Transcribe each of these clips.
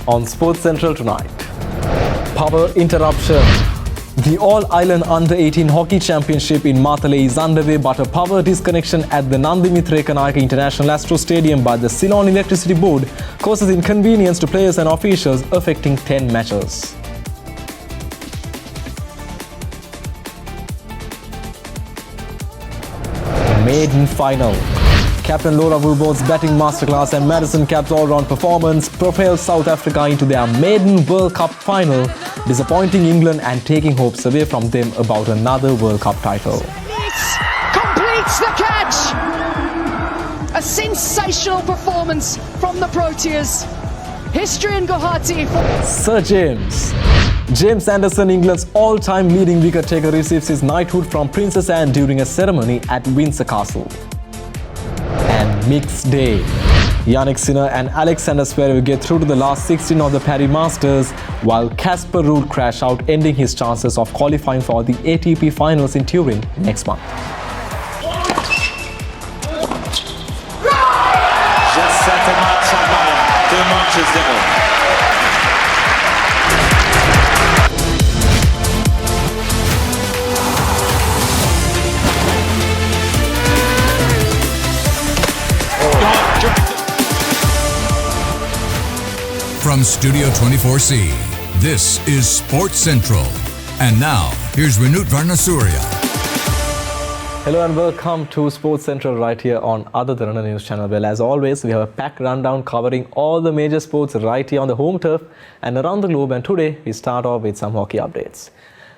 on Sports Central tonight. Power interruption. The All-Island Under-18 Hockey Championship in Matale is underway, but a power disconnection at the Nandimitra Ekanayake International Astro Stadium by the Ceylon Electricity Board causes inconvenience to players and officials, affecting 10 matches. Maiden final. Captain Laura Woolboard's batting masterclass and Madison Cap's all-round performance propelled South Africa into their maiden World Cup final, disappointing England and taking hopes away from them about another World Cup title. Completes the catch! A sensational performance from the Proteas. History in Guwahati. Sir James Anderson, England's all-time leading wicket taker, receives his knighthood from Princess Anne during a ceremony at Windsor Castle. And mixed day. Yannick Sinner and Alexander Zverev get through to the last 16 of the Paris Masters, while Casper Ruud crash out, ending his chances of qualifying for the ATP Finals in Turin next month. From Studio 24C, this is Sports Central. And now, here's Vinut Varnasurya. Hello and welcome to Sports Central right here on Other Derana News Channel. Well, as always, we have a packed rundown covering all the major sports right here on the home turf and around the globe. And today, we start off with some hockey updates.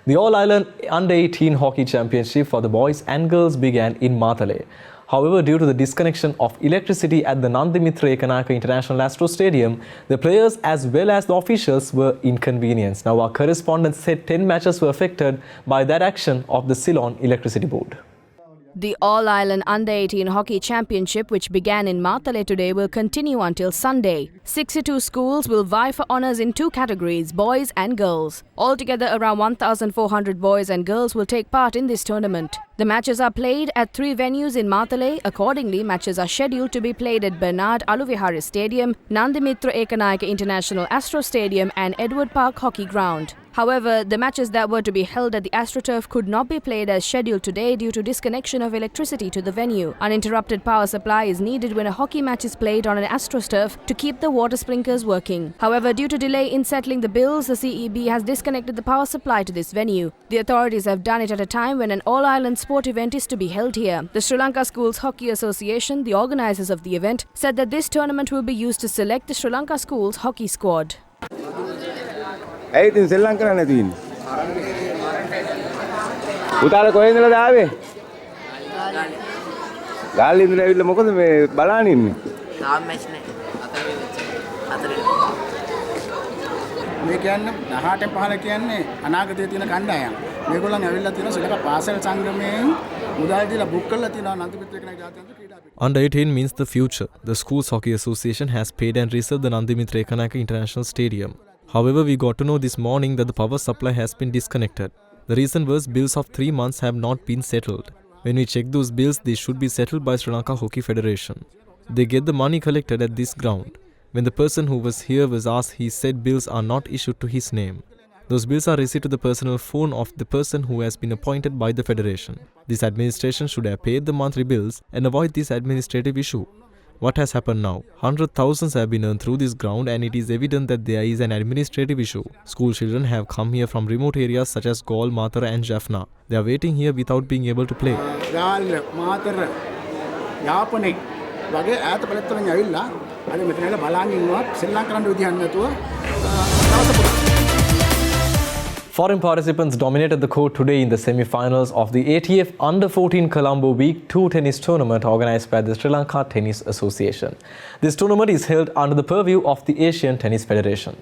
The All-Island Under-18 Hockey Championship for the boys and girls began in Matale. However, due to the disconnection of electricity at the Nandimitra Ekanayake International Astro Stadium, the players as well as the officials were inconvenienced. Now, our correspondent said 10 matches were affected by that action of the Ceylon Electricity Board. The All-Island Under-18 Hockey Championship, which began in Matale today, will continue until Sunday. 62 schools will vie for honours in two categories, boys and girls. Altogether, around 1,400 boys and girls will take part in this tournament. The matches are played at 3 venues in Matale. Accordingly, matches are scheduled to be played at Bernard Aluvihari Stadium, Nandimitra Ekanayake International Astro Stadium and Edward Park Hockey Ground. However, the matches that were to be held at the AstroTurf could not be played as scheduled today due to disconnection of electricity to the venue. Uninterrupted power supply is needed when a hockey match is played on an AstroTurf to keep the water sprinklers working. However, due to delay in settling the bills, the CEB has disconnected the power supply to this venue. The authorities have done it at a time when an all-island sport event is to be held here. The Sri Lanka Schools Hockey Association, the organisers of the event, said that this tournament will be used to select the Sri Lanka Schools hockey squad. ඇයි ඉතින් සෙල්ලම් කරන්න නැති ඉන්නේ? පුතාලා කොහෙන්ද ඉඳලාද ආවේ? ගාල්ලේ ඉඳලා ඇවිල්ලා මොකද මේ බලන්න ඉන්නේ? තාම මැච් නැහැ. හතරේ. මේ කියන්නේ 18න් 15 කියන්නේ අනාගතයේ තියෙන කණ්ඩායම්. මේගොල්ලන් ඇවිල්ලා තියෙන ශ්‍රී ලංකා පාසල් සංගමයෙන් මුදල් දීලා බුක් කරලා තියෙනවා නන්දිමිත්‍ර එක්කනයි ජාත්‍යන්තර ක්‍රීඩා පිට. Under 18 means the future. The Schools Hockey Association has paid and reserved the Nandimitra Ekanayake International Stadium. However, we got to know this morning that the power supply has been disconnected. The reason was bills of 3 months have not been settled. When we check those bills, they should be settled by Sri Lanka Hockey Federation. They get the money collected at this ground. When the person who was here was asked, he said bills are not issued to his name. Those bills are received to the personal phone of the person who has been appointed by the Federation. This administration should have paid the monthly bills and avoid this administrative issue. What has happened now? 100,000s have been earned through this ground and it is evident that there is an administrative issue. School children have come here from remote areas such as Gaul, Matara and Jaffna. They are waiting here without being able to play. Foreign participants dominated the court today in the semi-finals of the ATF Under-14 Colombo Week 2 tennis tournament organised by the Sri Lanka Tennis Association. This tournament is held under the purview of the Asian Tennis Federation.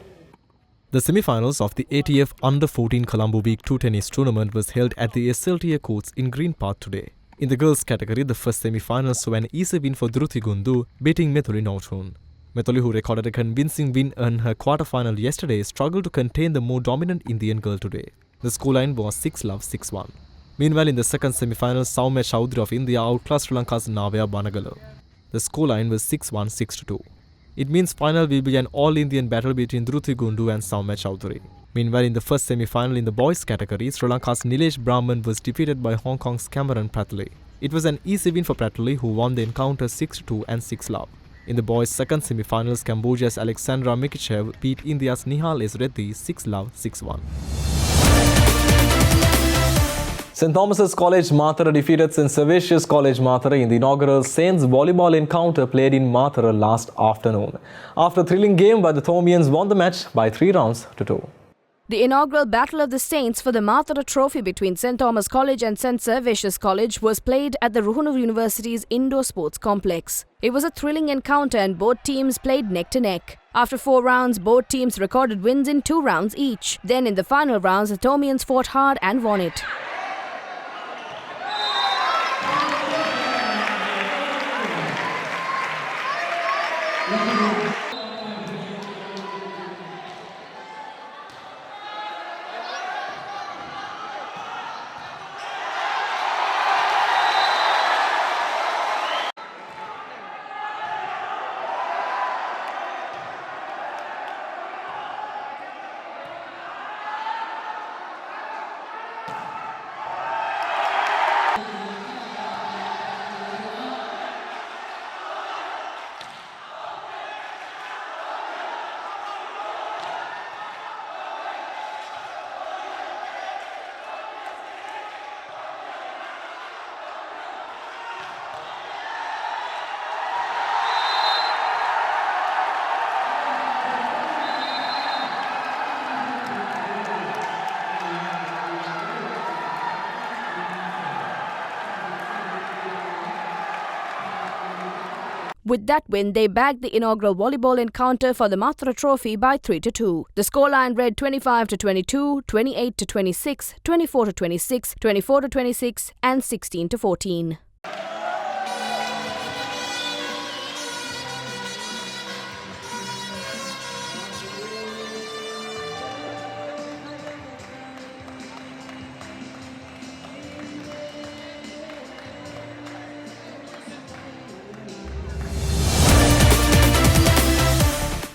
The semi-finals of the ATF Under-14 Colombo Week 2 tennis tournament was held at the SLTA courts in Green Park today. In the girls category, the first semi-finals saw an easy win for Dhruti Gundu, beating Methuli Nautun. Methuli, who recorded a convincing win in her quarter-final yesterday, struggled to contain the more dominant Indian girl today. The scoreline was 6-love, 6-1. Meanwhile, in the second semi-final, Soumya Chowdhury of India outclassed Sri Lanka's Navya Banagala. The scoreline was 6-1, 6-2. It means final will be an all-Indian battle between Dhruti Gundu and Soumya Chowdhury. Meanwhile, in the first semi-final in the boys category, Sri Lanka's Nilesh Brahman was defeated by Hong Kong's Cameron Pratley. It was an easy win for Pratley, who won the encounter 6-2 and 6-love. In the boys' second semi-finals, Cambodia's Alexandra Mikichev beat India's Nihal S. Reddy 6-love, 6-1. St. Thomas's College Mathura defeated St. Servatius College Mathura in the inaugural Saints volleyball encounter played in Mathura last afternoon. After a thrilling game, the Thomians won the match by 3 rounds to 2. The inaugural Battle of the Saints for the Mathura Trophy between St. Thomas College and St. Servatius College was played at the Ruhunu University's Indoor Sports Complex. It was a thrilling encounter and both teams played neck to neck. After 4 rounds, both teams recorded wins in 2 rounds each. Then in the final rounds, the Thomians fought hard and won it. With that win, they bagged the inaugural volleyball encounter for the Mathura Trophy by 3-2. The scoreline read 25-22, 28-26, 24-26, 24-26 and 16-14.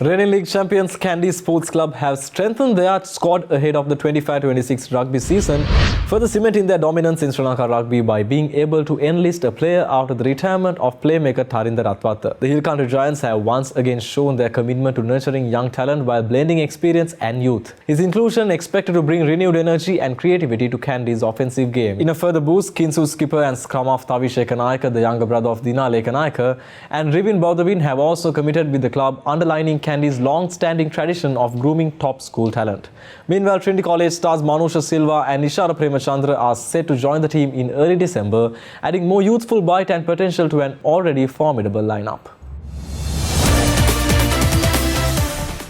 Reigning League champions Kandy Sports Club have strengthened their squad ahead of the 25-26 rugby season, further cementing their dominance in Sri Lanka rugby by being able to enlist a player after the retirement of playmaker Tarinda Ratwata. The Hill Country Giants have once again shown their commitment to nurturing young talent while blending experience and youth. His inclusion expected to bring renewed energy and creativity to Kandy's offensive game. In a further boost, Kinsu skipper and scrum half Tavish Ekanayaka, the younger brother of Dina Ekanayaka, and Rivin Baudavin have also committed with the club, underlining Kandy's long-standing tradition of grooming top school talent. Meanwhile, Trinity College stars Manusha Silva and Nishara Premachandra are set to join the team in early December, adding more youthful bite and potential to an already formidable lineup.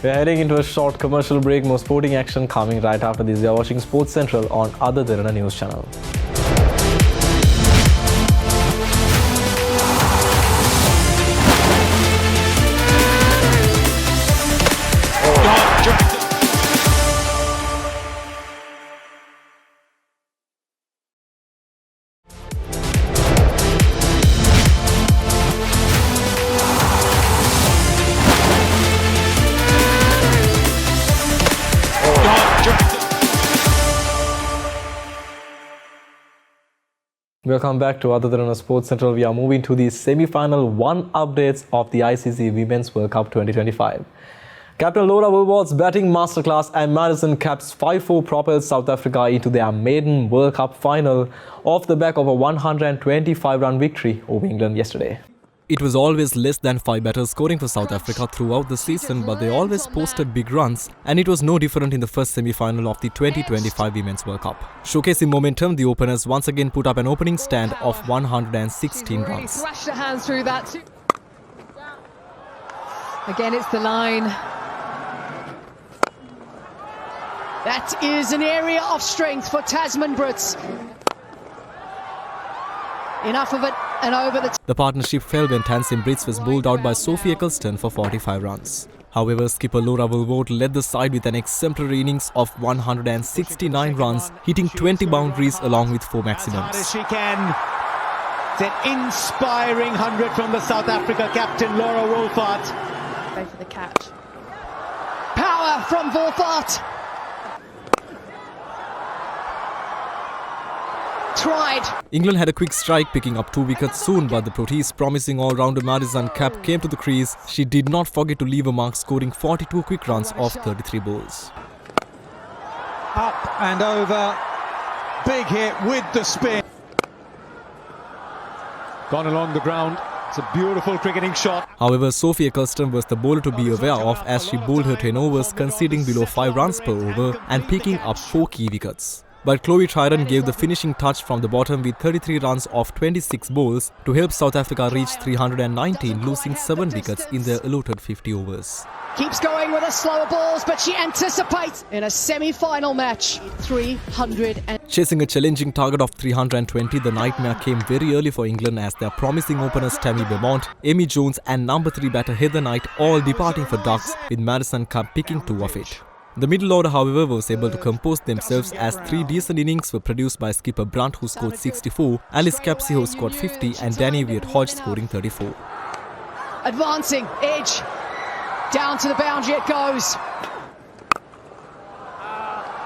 We're heading into a short commercial break. More sporting action coming right after this. You're watching Sports Central on other Derana news channel. Welcome back to Other Than Sports Central. We are moving to the semi-final 1 updates of the ICC Women's World Cup 2025. Captain Laura Wilward's batting masterclass and Madison Caps 5-4 propelled South Africa into their maiden World Cup final off the back of a 125-run victory over England yesterday. It was always less than 5 batters scoring for South Africa throughout the season, but they always posted big runs, and it was no different in the first semi-final of the 2025 Women's World Cup. Showcasing momentum, the openers once again put up an opening stand of 116 runs. Really thrashed her hands through that. Again, it's the line. That is an area of strength for Tasman Brits. Enough of it and over the partnership fell when Tansim Brits was bowled out by Sophie Eccleston for 45 runs. However, skipper Laura Wilward led the side with an exemplary innings of 169 runs, hitting 20 boundaries along with 4 maximums. As she can. It's an inspiring 100 from the South Africa captain Laura Wolfart. Go for the catch. Power from Volfart. Tried. England had a quick strike, picking up 2 wickets soon, but the Proteas' promising all-rounder Madison Capp came to the crease. She did not forget to leave a mark, scoring 42 quick runs off 33 balls. Up and over. Big hit with the spin. Gone along the ground. It's a beautiful cricketing shot. However, Sophie Eccleston was the bowler to be aware of as she bowled her 10 overs, conceding below 5 runs per over and picking up 4 key wickets. But Chloe Trident gave the finishing touch from the bottom with 33 runs off 26 balls to help South Africa reach 319, losing 7 wickets in their allotted 50 overs. Keeps going with her slower balls, but she anticipates in a semi-final match. 300 and... Chasing a challenging target of 320, the nightmare came very early for England as their promising openers Tammy Beaumont, Amy Jones and number 3 batter Heather Knight all departing for ducks, with Madison Capp picking 2 of it. The middle order, however, was able to compose themselves as 3 decent innings were produced by skipper Brunt, who scored 64, Alice Capsey, who scored 50 and Danny Viet-Hodge scoring 34. Advancing, edge, down to the boundary it goes.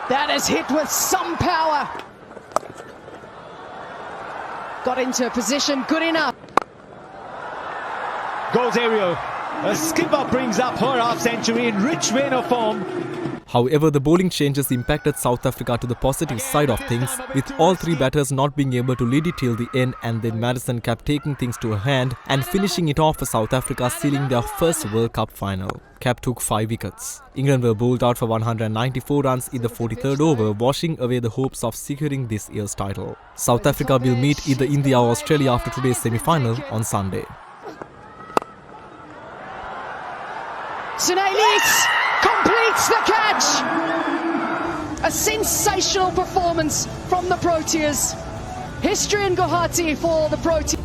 That is hit with some power. Got into a position, good enough. Goes Aerial. A skipper brings up her half-century in rich vein of form. However, the bowling changes impacted South Africa to the positive side of things, with all 3 batters not being able to lead it till the end, and then Madison Capp taking things to her hand and finishing it off for South Africa, sealing their first World Cup final. Capp took 5 wickets. England were bowled out for 194 runs in the 43rd over, washing away the hopes of securing this year's title. South Africa will meet either India or Australia after today's semi-final on Sunday. Sinead Leeds completes the catch. A sensational performance from the Proteas. History in Guwahati for the Proteas.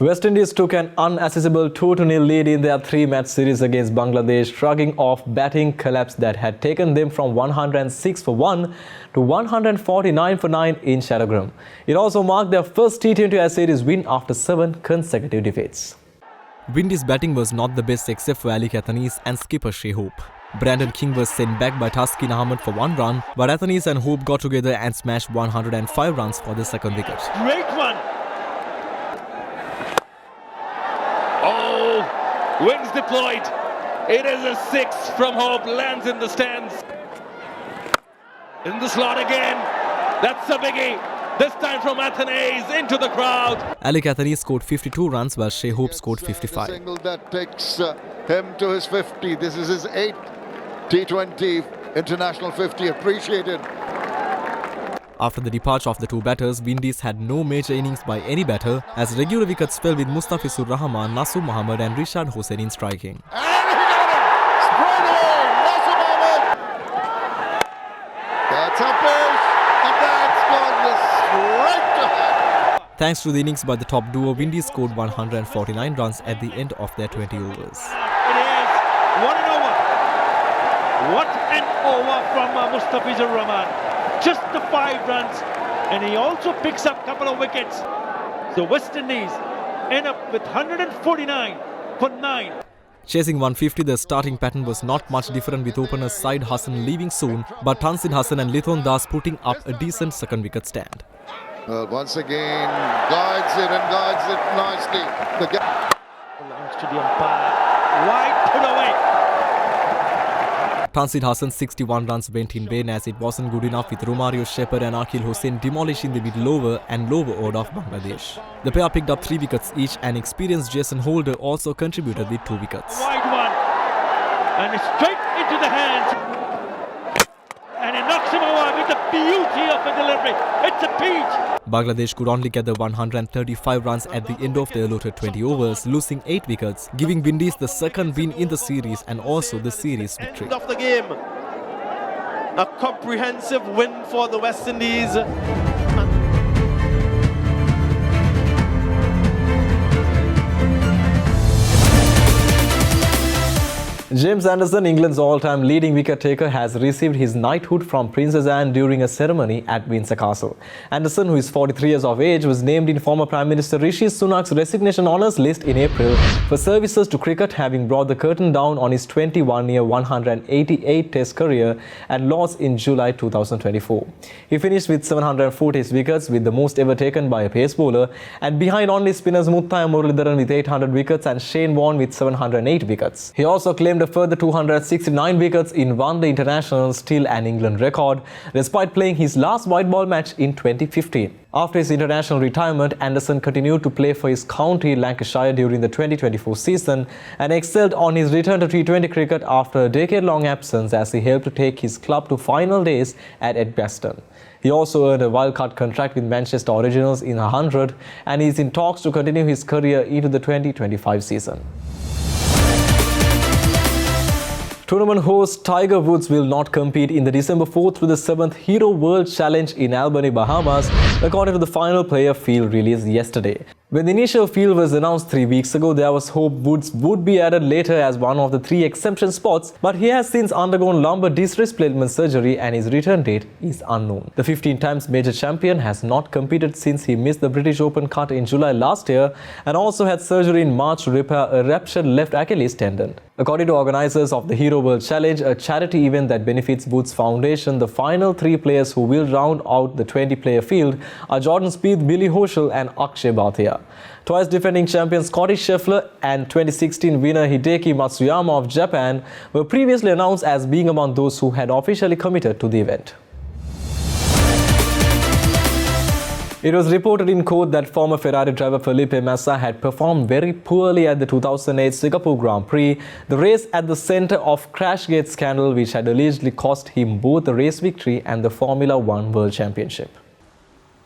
West Indies took an unaccessible 2-0 lead in their 3-match series against Bangladesh, shrugging off batting collapse that had taken them from 106 for 1 to 149 for 9 in Shadagram. It also marked their first T20I series win after 7 consecutive defeats. Windies' batting was not the best except for Ali Cathanis and skipper Shea Hope. Brandon King was sent back by Taskin Ahmed for 1 run, but Cathanis and Hope got together and smashed 105 runs for the second wicket. Great one. Oh, wings deployed. It is a 6 from Hope, lands in the stands. In the slot again. That's a biggie. This time from Athanaze into the crowd. Ali Cathanis scored 52 runs while Shea Hope scored 55. A single that takes him to his 50. This is his 8th T20 international 50. Appreciated. After the departure of the 2 batters, Windies had no major innings by any batter as regular wickets fell with Mustafizur Rahman, Nasum Mohammed and Rishad Hossain in striking. And he got him! Straight away! Nasum Mohammed! That's a push! And that's gone right to him! Thanks to the innings by the top duo, Windies scored 149 runs at the end of their 20 overs. It is. What an over. What an over from Mustafizur Rahman. Just the 5 runs, and he also picks up a couple of wickets. So West Indies end up with 149 for 9. Chasing 150, the starting pattern was not much different, with openers Said Hassan leaving soon, but Tanzil Hassan and Lithon Das putting up a decent second wicket stand. Well, once again, guides it nicely. Belongs to the umpire. Wide put away. Tanzil Hassan's 61 runs went in vain as it wasn't good enough, with Romario Shepherd and Akil Hossain demolishing the middle over and lower order of Bangladesh. The pair picked up 3 wickets each, and experienced Jason Holder also contributed with 2 wickets. Wide one. And it's straight into the hands. And it knocks him over with the beauty of the delivery. It's a peach. Bangladesh could only gather 135 runs at the end of their allotted 20 overs, losing 8 wickets, giving Windies the second win in the series and also the series victory. End of the game. A comprehensive win for the West Indies. James Anderson, England's all-time leading wicket-taker, has received his knighthood from Princess Anne during a ceremony at Windsor Castle. Anderson, who is 43 years of age, was named in former Prime Minister Rishi Sunak's resignation honours list in April for services to cricket, having brought the curtain down on his 21-year 188 Test career at Lord's in July 2024. He finished with 704 Test wickets, with the most ever taken by a pace bowler, and behind only spinners Muthaiya Muralidharan with 800 wickets and Shane Warne with 708 wickets. He also claimed a further 269 wickets in one day international, still an England record, despite playing his last white ball match in 2015. After his international retirement, Anderson continued to play for his county Lancashire during the 2024 season and excelled on his return to T20 cricket after a decade-long absence, as he helped to take his club to final days at Edgbaston. He also earned a wildcard contract with Manchester Originals in 100 and is in talks to continue his career into the 2025 season. Tournament host Tiger Woods will not compete in the December 4th through the 7th Hero World Challenge in Albany, Bahamas, according to the final player field released yesterday. When the initial field was announced 3 weeks ago, there was hope Woods would be added later as one of the 3 exemption spots, but he has since undergone lumbar disc replacement surgery and his return date is unknown. The 15 times major champion has not competed since he missed the British Open cut in July last year and also had surgery in March to repair a ruptured left Achilles tendon. According to organisers of the Hero World Challenge, a charity event that benefits Woods Foundation, the final 3 players who will round out the 20-player field are Jordan Spieth, Billy Horschel and Akshay Bhatia. Twice defending champion Scotty Scheffler and 2016 winner Hideki Matsuyama of Japan were previously announced as being among those who had officially committed to the event. It was reported in court that former Ferrari driver Felipe Massa had performed very poorly at the 2008 Singapore Grand Prix, the race at the centre of Crashgate scandal which had allegedly cost him both the race victory and the Formula One World Championship.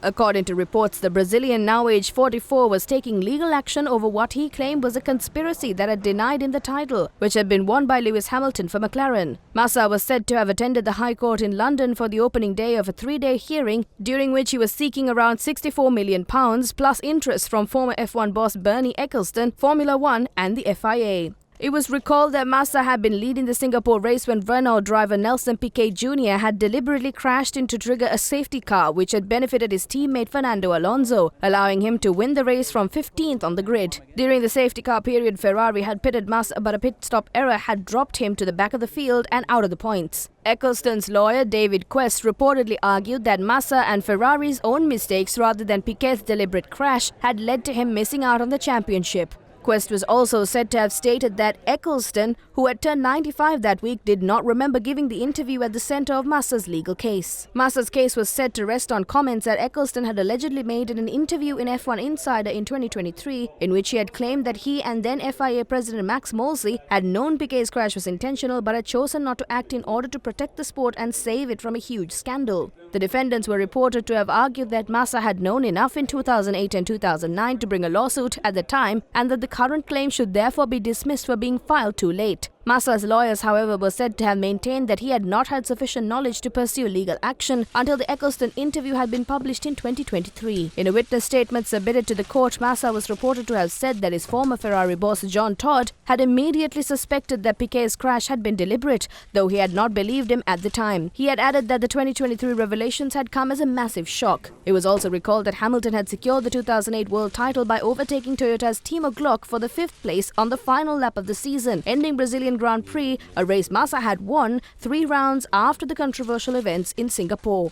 According to reports, the Brazilian, now aged 44, was taking legal action over what he claimed was a conspiracy that had denied him the title, which had been won by Lewis Hamilton for McLaren. Massa was said to have attended the High Court in London for the opening day of a 3-day hearing, during which he was seeking around £64 million plus interest from former F1 boss Bernie Ecclestone, Formula One and the FIA. It was recalled that Massa had been leading the Singapore race when Renault driver Nelson Piquet Jr. had deliberately crashed in to trigger a safety car which had benefited his teammate Fernando Alonso, allowing him to win the race from 15th on the grid. During the safety car period, Ferrari had pitted Massa, but a pit stop error had dropped him to the back of the field and out of the points. Ecclestone's lawyer David Quest reportedly argued that Massa and Ferrari's own mistakes rather than Piquet's deliberate crash had led to him missing out on the championship. Quest was also said to have stated that Ecclestone, who had turned 95 that week, did not remember giving the interview at the centre of Massa's legal case. Massa's case was said to rest on comments that Ecclestone had allegedly made in an interview in F1 Insider in 2023, in which he had claimed that he and then FIA President Max Mosley had known Piquet's crash was intentional but had chosen not to act in order to protect the sport and save it from a huge scandal. The defendants were reported to have argued that Massa had known enough in 2008 and 2009 to bring a lawsuit at the time, and that the current claim should therefore be dismissed for being filed too late. Massa's lawyers, however, were said to have maintained that he had not had sufficient knowledge to pursue legal action until the Ecclestone interview had been published in 2023. In a witness statement submitted to the court, Massa was reported to have said that his former Ferrari boss John Todd had immediately suspected that Piquet's crash had been deliberate, though he had not believed him at the time. He had added that the 2023 revelations had come as a massive shock. It was also recalled that Hamilton had secured the 2008 world title by overtaking Toyota's Timo Glock for the 5th place on the final lap of the season, ending Brazilian Grand Prix, a race Massa had won 3 rounds after the controversial events in Singapore.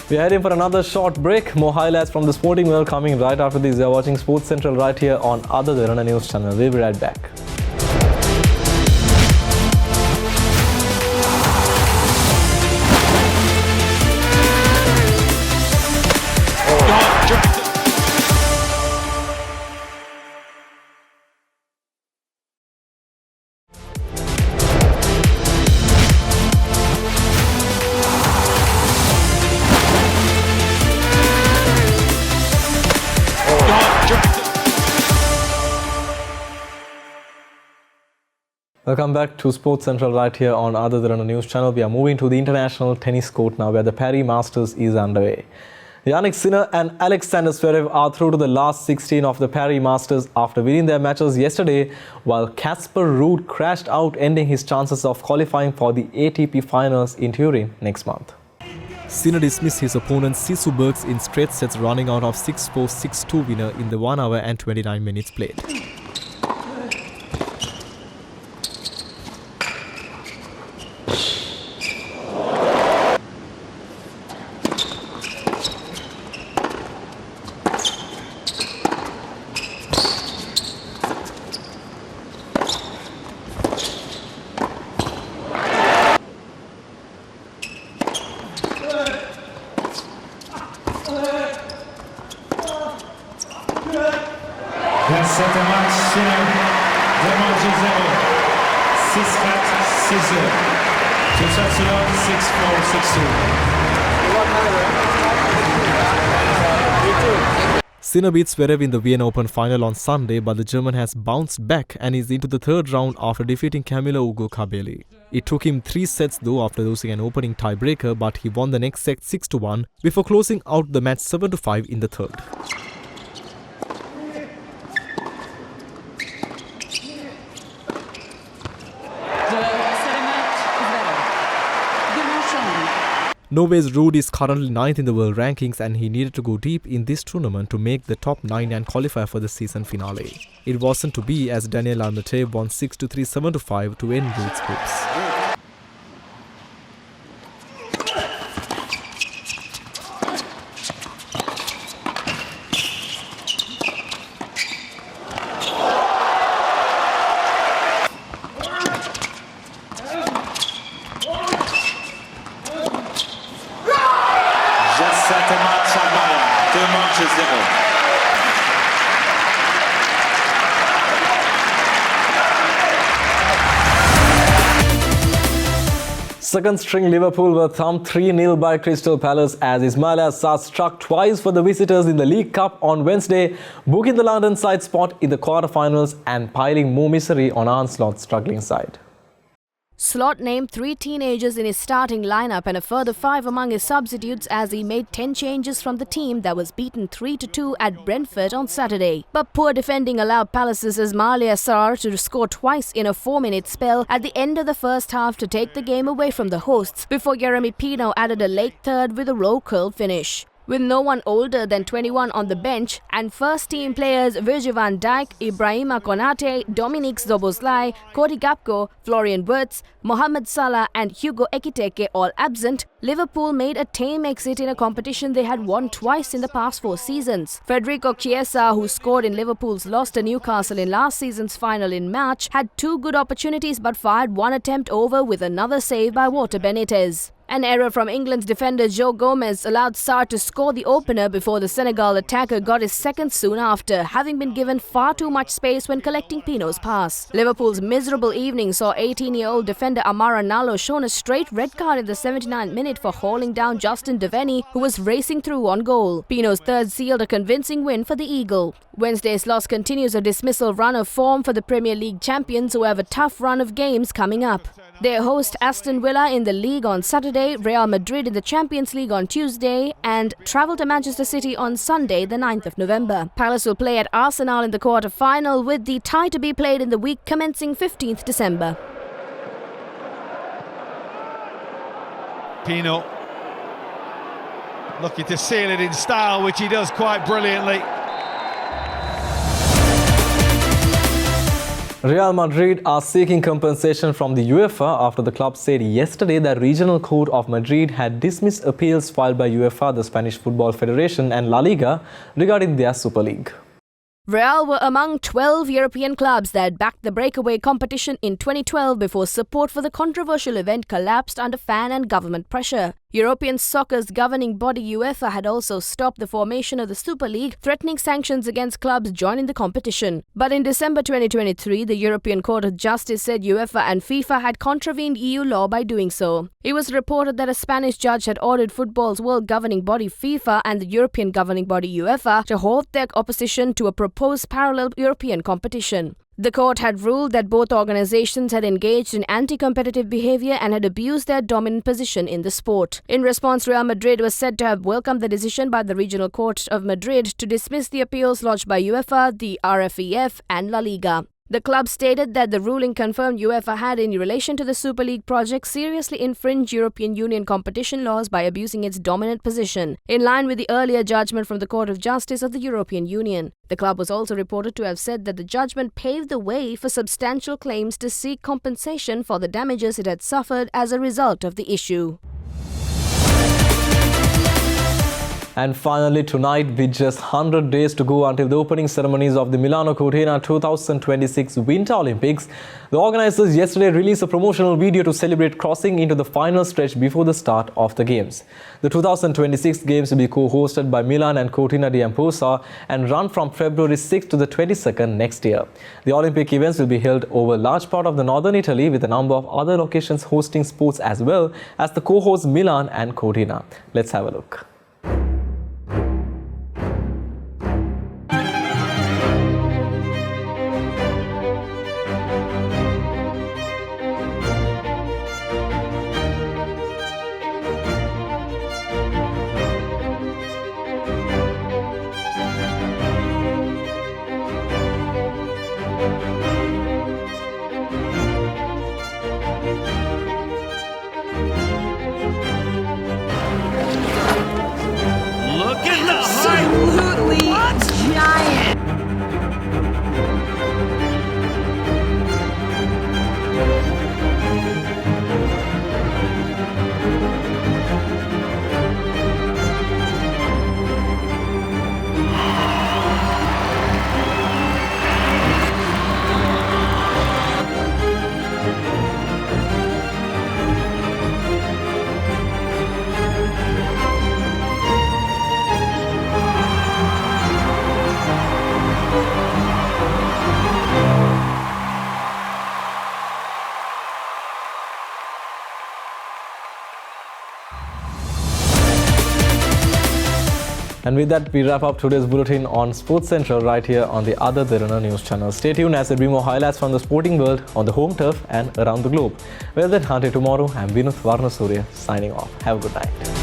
We're heading for another short break. More highlights from the sporting world coming right after this. You're watching Sports Central right here on other Derana News channel. We'll be right back. Welcome back to Sports Central right here on Other Derana News channel. We are moving to the international tennis court now, where the Paris Masters is underway. Yannick Sinner and Alexander Zverev are through to the last 16 of the Paris Masters after winning their matches yesterday, while Casper Ruud crashed out, ending his chances of qualifying for the ATP Finals in Turin next month. Sinner dismissed his opponent Sisu Bergs in straight sets, running out of 6-4, 6-2 winner in the 1 hour and 29 minutes played. Let's set a match, Sinner, Demonge 0, 6-4, 6-2. Sinner beat Zverev in the Vienna Open final on Sunday, but the German has bounced back and is into the third round after defeating Camilo Ugo Cabelli. It took him 3 sets though after losing an opening tiebreaker, but he won the next set 6-1 before closing out the match 7-5 in the third. Norway's Ruud is currently 9th in the world rankings, and he needed to go deep in this tournament to make the top 9 and qualify for the season finale. It wasn't to be, as Daniel Almatev won 6-3, 7-5 to end Ruud's hopes. Second string Liverpool were thumped 3-0 by Crystal Palace as Ismaila Sarr struck twice for the visitors in the League Cup on Wednesday, booking the London side spot in the quarter-finals and piling more misery on Arne Slot's struggling side. Slot named 3 teenagers in his starting lineup and a further 5 among his substitutes as he made 10 changes from the team that was beaten 3-2 at Brentford on Saturday. But poor defending allowed Palace's Ismaila Sarr to score twice in a 4-minute spell at the end of the first half to take the game away from the hosts before Yeremy Pino added a late third with a roll-curl finish. With no one older than 21 on the bench and first-team players Virgil van Dijk, Ibrahima Konate, Dominic Szoboszlai, Cody Gakpo, Florian Wirtz, Mohamed Salah and Hugo Ekitike all absent, Liverpool made a tame exit in a competition they had won twice in the past 4 seasons. Federico Chiesa, who scored in Liverpool's loss to Newcastle in last season's final in March, had 2 good opportunities but fired 1 attempt over with another save by Walter Benitez. An error from England's defender Joe Gomez allowed Sarr to score the opener before the Senegal attacker got his second soon after, having been given far too much space when collecting Pino's pass. Liverpool's miserable evening saw 18-year-old defender Amara Nalo shown a straight red card in the 79th minute for hauling down Justin Devaney, who was racing through on goal. Pino's third sealed a convincing win for the Eagle. Wednesday's loss continues a dismissal run of form for the Premier League champions, who have a tough run of games coming up. They host Aston Villa in the league on Saturday, Real Madrid in the Champions League on Tuesday, and travel to Manchester City on Sunday, the 9th of November. Palace will play at Arsenal in the quarter-final, with the tie to be played in the week commencing 15th December. Pino looking to seal it in style, which he does quite brilliantly. Real Madrid are seeking compensation from the UEFA after the club said yesterday that Regional Court of Madrid had dismissed appeals filed by UEFA, the Spanish Football Federation and La Liga regarding their Super League. Real were among 12 European clubs that backed the breakaway competition in 2012 before support for the controversial event collapsed under fan and government pressure. European soccer's governing body UEFA had also stopped the formation of the Super League, threatening sanctions against clubs joining the competition. But in December 2023, the European Court of Justice said UEFA and FIFA had contravened EU law by doing so. It was reported that a Spanish judge had ordered football's world governing body FIFA and the European governing body UEFA to halt their opposition to a proposed parallel European competition. The court had ruled that both organizations had engaged in anti-competitive behavior and had abused their dominant position in the sport. In response, Real Madrid was said to have welcomed the decision by the Regional Court of Madrid to dismiss the appeals lodged by UEFA, the RFEF and La Liga. The club stated that the ruling confirmed UEFA had, in relation to the Super League project, seriously infringed European Union competition laws by abusing its dominant position, in line with the earlier judgment from the Court of Justice of the European Union. The club was also reported to have said that the judgment paved the way for substantial claims to seek compensation for the damages it had suffered as a result of the issue. And finally tonight, with just 100 days to go until the opening ceremonies of the Milano-Cortina 2026 Winter Olympics, the organizers yesterday released a promotional video to celebrate crossing into the final stretch before the start of the Games. The 2026 Games will be co-hosted by Milan and Cortina d'Ampezzo and run from February 6th to the 22nd next year. The Olympic events will be held over a large part of the northern Italy, with a number of other locations hosting sports as well as the co-hosts Milan and Cortina. Let's have a look. And with that, we wrap up today's bulletin on Sports Central right here on the other Derana news channel. Stay tuned as we bring more highlights from the sporting world on the home turf and around the globe. Well then, until tomorrow, I'm Vinuth Varnasurya signing off. Have a good night.